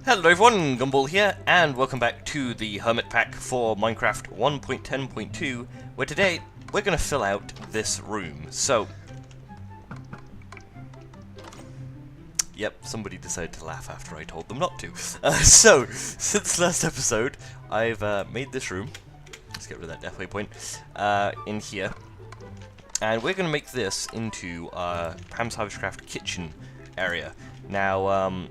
Hello everyone, Gumball here, and welcome back to the Hermit Pack for Minecraft 1.10.2, where today we're going to fill out this room. So, yep, somebody decided to laugh after I told them not to. Since last episode, I've made this room. Let's get rid of that death waypoint in here, and we're going to make this into Pam's Harvestcraft kitchen area. Now,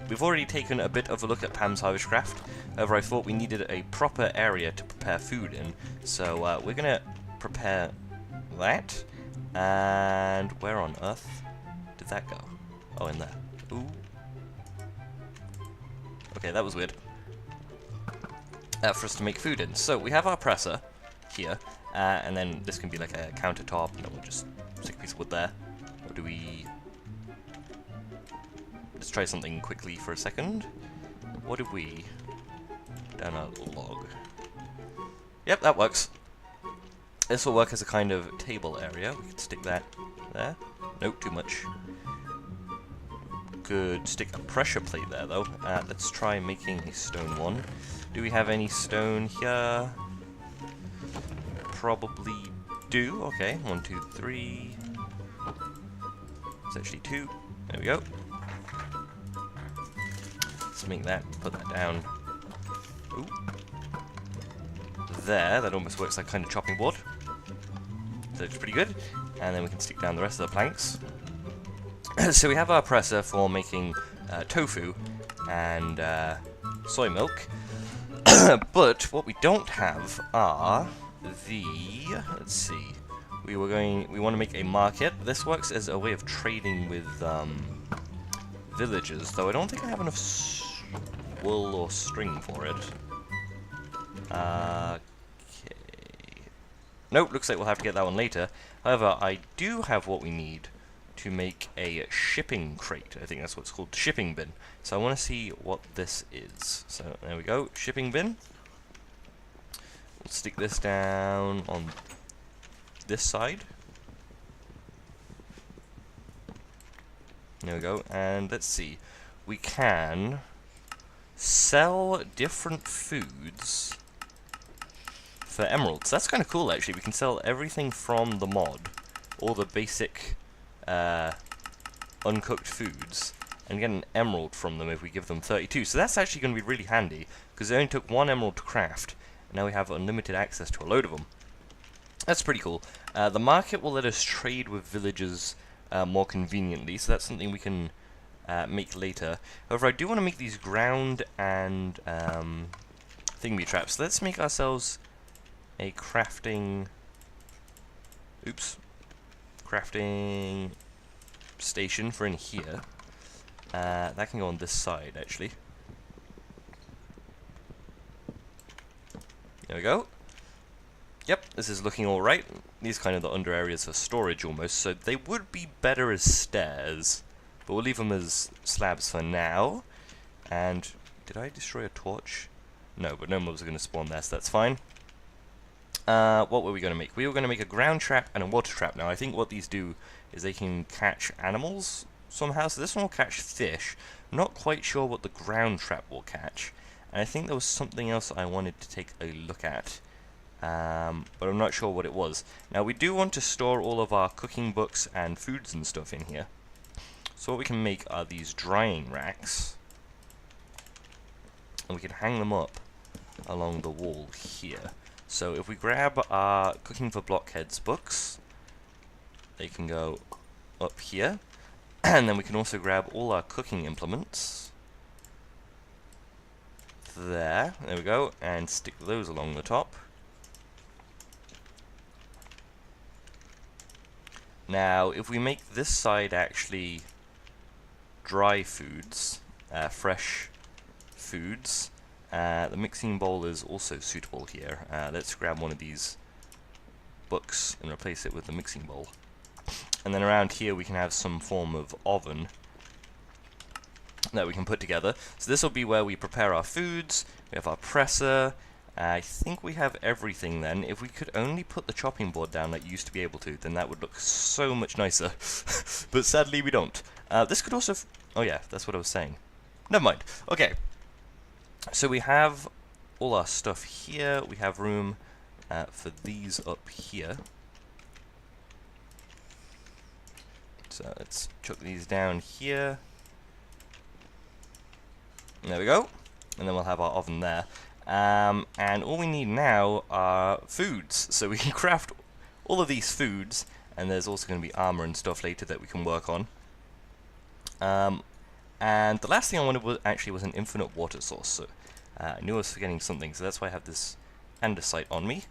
we've already taken a bit of a look at Pam's Harvestcraft, however I thought we needed a proper area to prepare food in, so we're going to prepare that, and where on earth did that go? Oh, in there. Ooh. Okay, that was weird. For us to make food in. So, we have our presser here, and then this can be like a countertop, and we'll just stick a piece of wood there. Or do we... Let's try something quickly for a second. What if we... down a log? Yep, that works. This will work as a kind of table area. We can stick that there. Nope, too much. Could stick a pressure plate there, though. Let's try making a stone one. Do we have any stone here? Probably do. Okay, 1, 2, 3. It's actually 2. There we go. Let's make that, put that down. Ooh. There, that almost works like kind of chopping board. So it's pretty good. And then we can stick down the rest of the planks. So we have our presser for making tofu and soy milk. But what we don't have are the... let's see. We want to make a market. This works as a way of trading with villagers, though I don't think I have enough wool or string for it. Okay. Nope, looks like we'll have to get that one later. However, I do have what we need to make a shipping crate. I think that's what it's called, shipping bin. So I want to see what this is. So there we go, shipping bin. We'll stick this down on this side. There we go, and let's see. We can sell different foods for emeralds. That's kind of cool, actually. We can sell everything from the mod, all the basic uncooked foods, and get an emerald from them if we give them 32. So that's actually going to be really handy, because it only took 1 emerald to craft, and now we have unlimited access to a load of them. That's pretty cool. The market will let us trade with villagers more conveniently, so that's something we can make later. However, I do want to make these ground and thingy traps. Let's make ourselves a crafting... crafting station for in here. That can go on this side, actually. There we go. Yep, this is looking alright. These kind of the under areas for storage almost, so they would be better as stairs. But we'll leave them as slabs for now. And did I destroy a torch? No, but no mobs are going to spawn there, so that's fine. What were we going to make? We were going to make a ground trap and a water trap. Now, I think what these do is they can catch animals somehow. So this one will catch fish. I'm not quite sure what the ground trap will catch. And I think there was something else I wanted to take a look at. But I'm not sure what it was. Now, we do want to store all of our cooking books and foods and stuff in here. So what we can make are these drying racks. And we can hang them up along the wall here. So if we grab our Cooking for Blockheads books, they can go up here. And then we can also grab all our cooking implements. There we go, and stick those along the top. Now, if we make this side actually dry foods, fresh foods, the mixing bowl is also suitable here. Let's grab one of these books and replace it with the mixing bowl. And then around here we can have some form of oven that we can put together. So this will be where we prepare our foods. We have our presser. I think we have everything then. If we could only put the chopping board down like you used to be able to, then that would look so much nicer. But sadly we don't. This could also... oh yeah, that's what I was saying. Never mind. Okay. So we have all our stuff here. We have room for these up here. So let's chuck these down here. There we go. And then we'll have our oven there. And all we need now are foods. So we can craft all of these foods, and there's also going to be armor and stuff later that we can work on. And the last thing I wanted was an infinite water source. So I knew I was forgetting something, so that's why I have this andesite on me.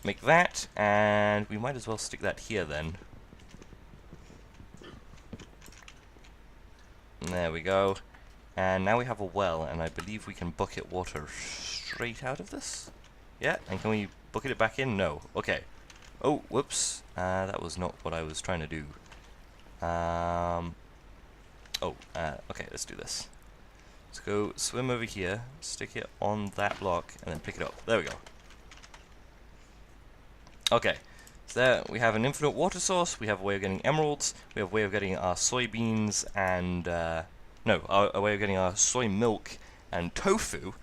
Make that, and we might as well stick that here then. There we go. And now we have a well, and I believe we can bucket water straight out of this. Yeah, and can we bucket it back in? No. Okay. Oh, whoops. That was not what I was trying to do. Okay, let's do this. Let's go swim over here, stick it on that block, and then pick it up. There we go. Okay. So there we have an infinite water source, we have a way of getting emeralds, we have a way of getting our soybeans and, a way of getting our soy milk and tofu.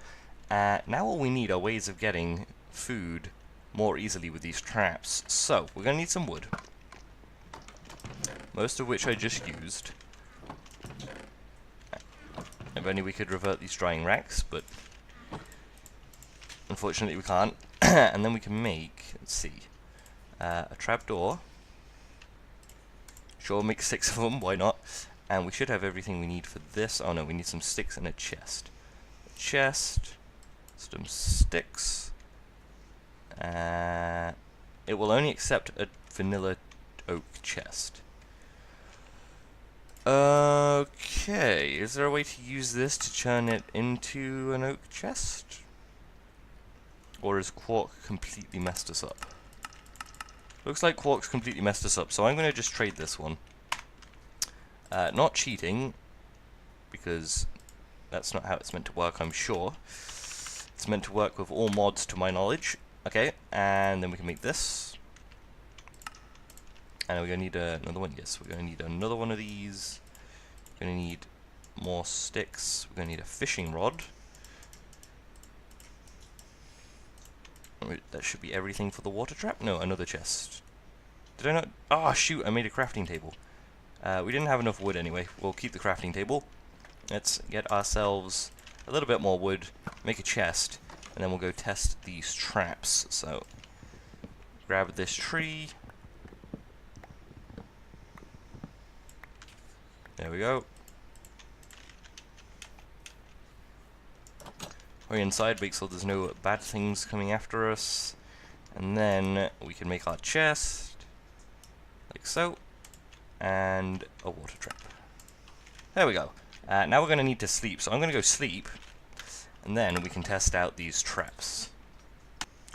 Now all we need are ways of getting food more easily with these traps. So, we're going to need some wood. Most of which I just used. If only we could revert these drying racks, but unfortunately we can't. And then we can make, let's see, a trapdoor. Sure, make 6 of them, why not? And we should have everything we need for this. Oh no, we need some sticks and a chest. A chest, some sticks. It will only accept a vanilla oak chest. Okay, is there a way to use this to turn it into an oak chest? Or is Quark completely messed us up? Looks like Quark's completely messed us up, so I'm going to just trade this one. Not cheating, because that's not how it's meant to work, I'm sure. It's meant to work with all mods to my knowledge. Okay, and then we can make this. And we're going to need another one. Yes, we're going to need another one of these. We're going to need more sticks. We're going to need a fishing rod. That should be everything for the water trap. No, another chest. Did I not? Oh, shoot, I made a crafting table. We didn't have enough wood anyway. We'll keep the crafting table. Let's get ourselves a little bit more wood, make a chest, and then we'll go test these traps. So, grab this tree. There we go. Hurry inside, make sure there's no bad things coming after us. And then we can make our chest, like so, and a water trap. There we go. Now we're going to need to sleep, so I'm going to go sleep, and then we can test out these traps.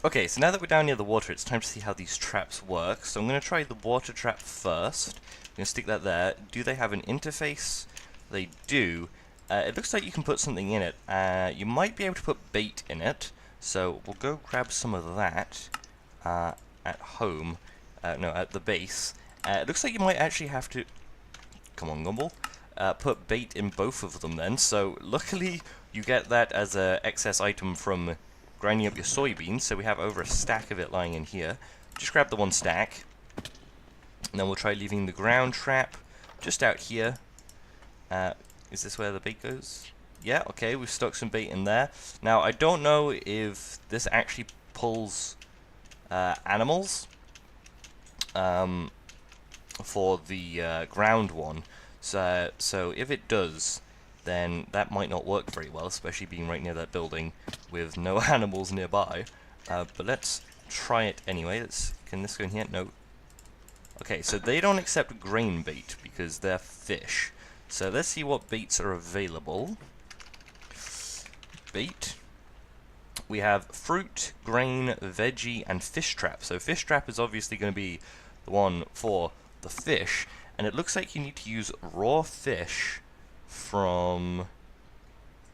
Okay, so now that we're down near the water, it's time to see how these traps work. So I'm going to try the water trap first. I'm going to stick that there. Do they have an interface? They do. It looks like you can put something in it. You might be able to put bait in it, so we'll go grab some of that at home. No, at the base. It looks like you might actually have to... Come on, Gumball. Put bait in both of them then. So luckily you get that as an excess item from grinding up your soybeans. So we have over a stack of it lying in here. Just grab the one stack. And then we'll try leaving the ground trap just out here. Is this where the bait goes? Yeah, okay, we've stuck some bait in there. Now, I don't know if this actually pulls animals for the ground one. So if it does, then that might not work very well, especially being right near that building with no animals nearby. But let's try it anyway. Can this go in here? No. Okay, so they don't accept grain bait because they're fish. So let's see what baits are available. Bait. We have fruit, grain, veggie, and fish trap. So fish trap is obviously going to be the one for the fish. And it looks like you need to use raw fish from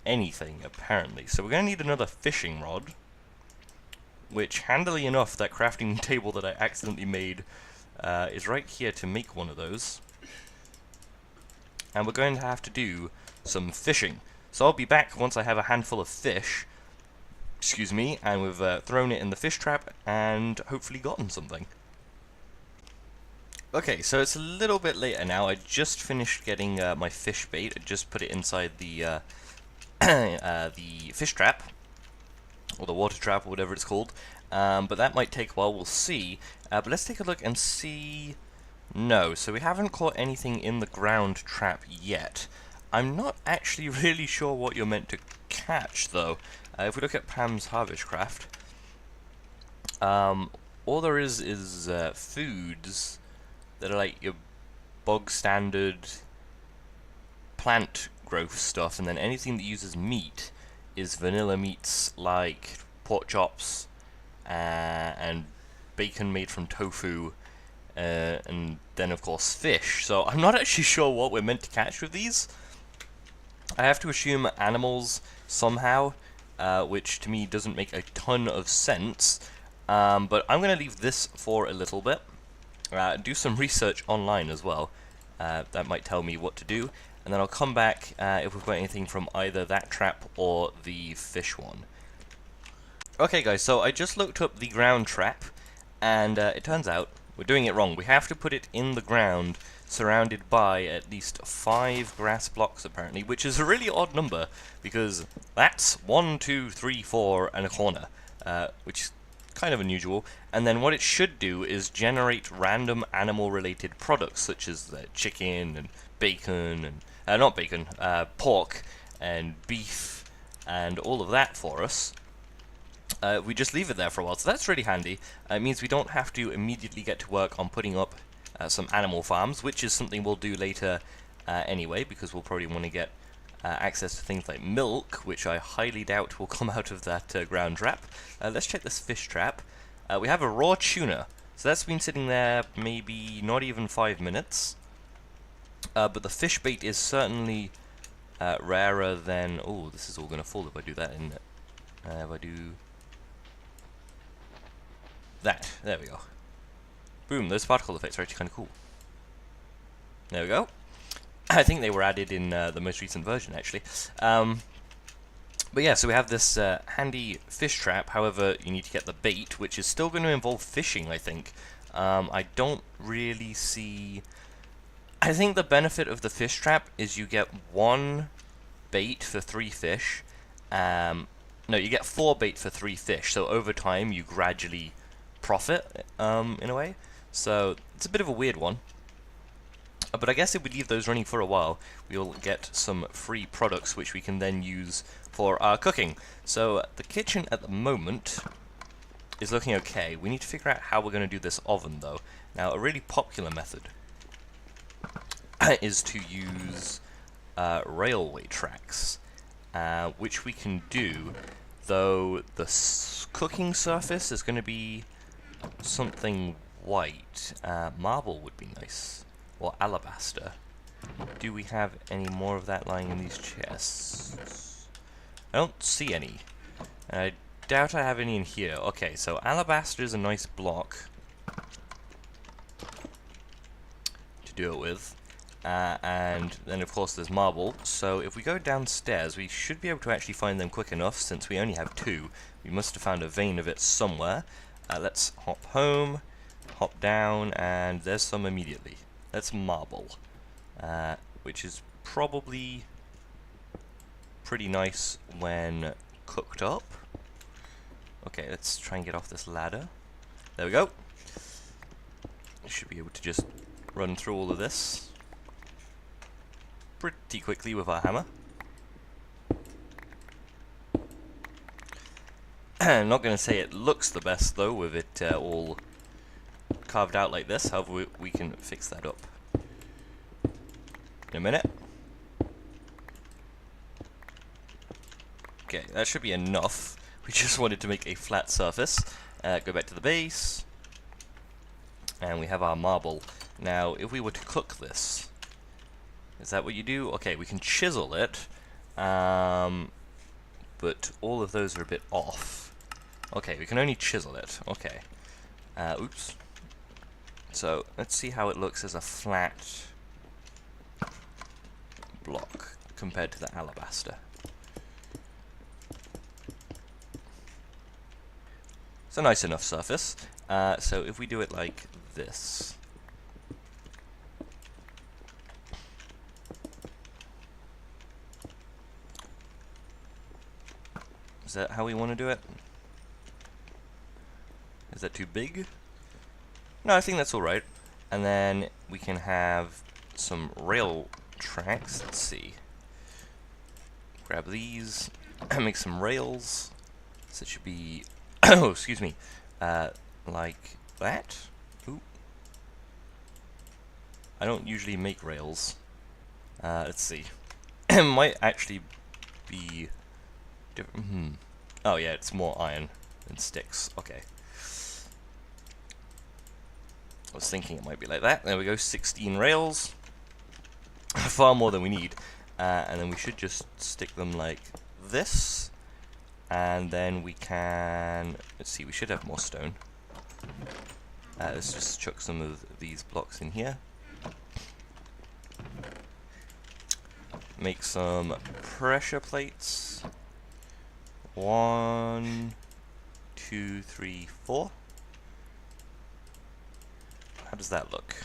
anything, apparently. So we're going to need another fishing rod. Which, handily enough, that crafting table that I accidentally made is right here to make one of those. And we're going to have to do some fishing. So I'll be back once I have a handful of fish, excuse me, and we've thrown it in the fish trap and hopefully gotten something. Okay, so it's a little bit later now. I just finished getting my fish bait. I just put it inside the the fish trap, or the water trap, or whatever it's called. But that might take a while, we'll see. But let's take a look and see. No, so we haven't caught anything in the ground trap yet. I'm not actually really sure what you're meant to catch, though. If we look at Pam's Harvestcraft, all there is foods that are like your bog standard plant growth stuff, and then anything that uses meat is vanilla meats like pork chops and bacon made from tofu, and then of course fish. So I'm not actually sure what we're meant to catch with these. I have to assume animals somehow, which to me doesn't make a ton of sense, but I'm going to leave this for a little bit, do some research online as well. That might tell me what to do, and then I'll come back if we've got anything from either that trap or the fish one. Okay guys, so I just looked up the ground trap, and it turns out we're doing it wrong. We have to put it in the ground, surrounded by at least 5 grass blocks apparently, which is a really odd number, because that's 1, 2, 3, 4, and a corner, which is kind of unusual. And then what it should do is generate random animal-related products, such as chicken and bacon, and not bacon, pork and beef, and all of that for us. We just leave it there for a while, so that's really handy. It means we don't have to immediately get to work on putting up some animal farms, which is something we'll do later anyway, because we'll probably want to get access to things like milk, which I highly doubt will come out of that ground trap. Let's check this fish trap. We have a raw tuna, so that's been sitting there maybe not even 5 minutes. But the fish bait is certainly rarer than... Oh, this is all going to fall if I do that, isn't it? If I do... that. There we go. Boom, those particle effects are actually kind of cool. There we go. I think they were added in the most recent version, actually. But yeah, so we have this handy fish trap. However, you need to get the bait, which is still going to involve fishing, I think. I don't really see... I think the benefit of the fish trap is you get 1 bait for 3 fish. No, you get 4 bait for 3 fish, so over time you gradually profit, in a way. So it's a bit of a weird one. But I guess if we leave those running for a while, we'll get some free products which we can then use for our cooking. So the kitchen at the moment is looking okay. We need to figure out how we're going to do this oven, though. Now, a really popular method is to use railway tracks, which we can do, though the cooking surface is going to be something white. Marble would be nice, or alabaster. Do we have any more of that lying in these chests? I don't see any. I doubt I have any in here. Okay, so alabaster is a nice block to do it with. And then of course there's marble, so if we go downstairs we should be able to actually find them quick enough, since we only have 2. We must have found a vein of it somewhere. Let's hop home, hop down, and there's some immediately. That's marble, which is probably pretty nice when cooked up. Okay, let's try and get off this ladder. There we go. Should be able to just run through all of this pretty quickly with our hammer. Not going to say it looks the best though, with it all carved out like this. However, we can fix that up in a minute. Okay, that should be enough. We just wanted to make a flat surface. Go back to the base, and we have our marble. Now, if we were to cook this, is that what you do? Okay, we can chisel it, but all of those are a bit off. Okay, we can only chisel it. Okay. Oops. So, let's see how it looks as a flat block. compared to the alabaster. It's a nice enough surface. So if we do it like this. Is that how we want to do it? Is that too big? No, I think that's alright. And then we can have some rail tracks. Let's see. Grab these and make some rails. So it should be, oh, excuse me, like that. Ooh. I don't usually make rails. Let's see. It might actually be different. Oh yeah, it's more iron than sticks. Okay. I was thinking it might be like that. There we go, 16 rails. Far more than we need. And then we should just stick them like this. And then we can... Let's see, we should have more stone. Let's just chuck some of these blocks in here. Make some pressure plates. 1, 2, 3, 4. How does that look?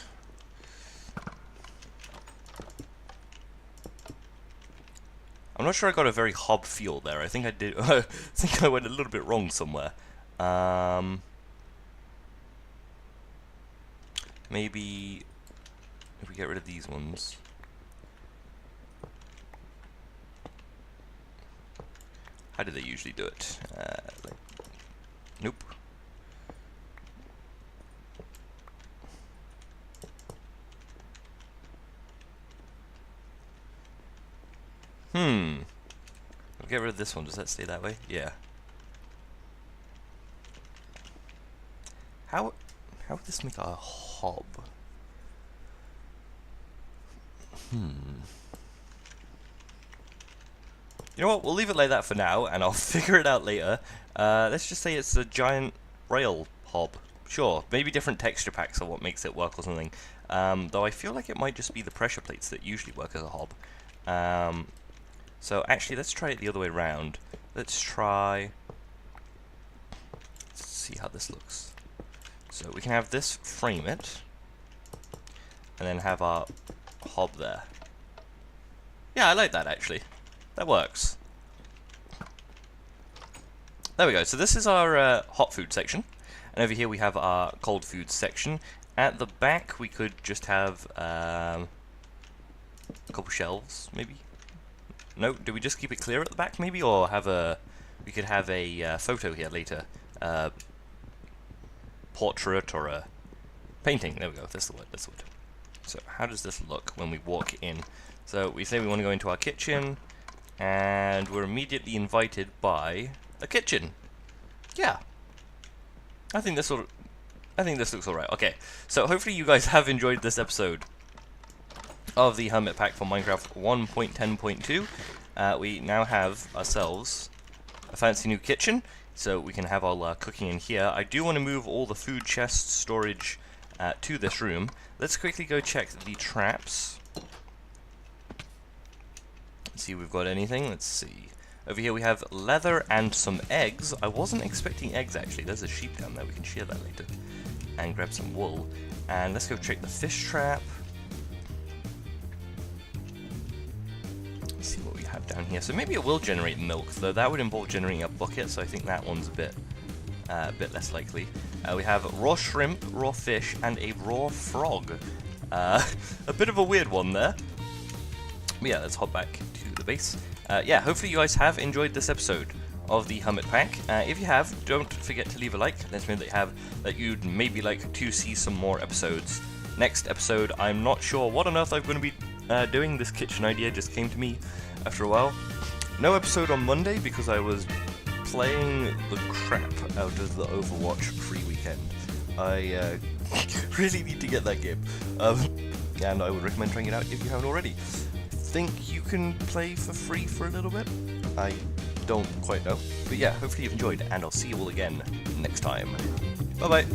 I'm not sure I got a very hob feel there. I think I did. I think I went a little bit wrong somewhere. Maybe if we get rid of these ones. How do they usually do it? Like, nope. I'll get rid of this one. Does that stay that way? Yeah. How would this make a hob? You know what? We'll leave it like that for now, and I'll figure it out later. Let's just say it's a giant rail hob. Sure, maybe different texture packs are what makes it work or something. Though I feel like it might just be the pressure plates that usually work as a hob. So actually, let's try it the other way around. Let's try... Let's see how this looks. So we can have this frame it, and then have our hob there. Yeah, I like that actually. That works. There we go. So this is our hot food section, and over here we have our cold food section. At the back, we could just have a couple shelves, maybe. No, do we just keep it clear at the back, maybe, or have a? We could have a photo here later, portrait or a painting. There we go. That's the word. That's the word. So how does this look when we walk in? So we say we want to go into our kitchen, and we're immediately invited by a kitchen. Yeah, I think this looks alright. Okay, so hopefully you guys have enjoyed this episode of the Hermit Pack for Minecraft 1.10.2. We now have ourselves a fancy new kitchen, so we can have our cooking in here. I do want to move all the food chest storage to this room. Let's quickly go check the traps. See if we've got anything. Let's see. Over here we have leather and some eggs. I wasn't expecting eggs actually. There's a sheep down there. We can shear that later. And grab some wool. And let's go check the fish trap. Let's see what we have down here. So maybe it will generate milk, though that would involve generating a bucket, so I think that one's a bit less likely. We have raw shrimp, raw fish, and a raw frog. A bit of a weird one there. But yeah, let's hop back to the base. Yeah, hopefully you guys have enjoyed this episode of the Hermit Pack. If you have, don't forget to leave a like. Let me know that you'd maybe like to see some more episodes. Next episode, I'm not sure what on earth I'm going to be doing. This kitchen idea just came to me after a while. No episode on Monday because I was playing the crap out of the Overwatch free weekend. I really need to get that game. And I would recommend trying it out if you haven't already. Think you can play for free for a little bit? I don't quite know. But yeah, hopefully you've enjoyed, and I'll see you all again next time. Bye bye!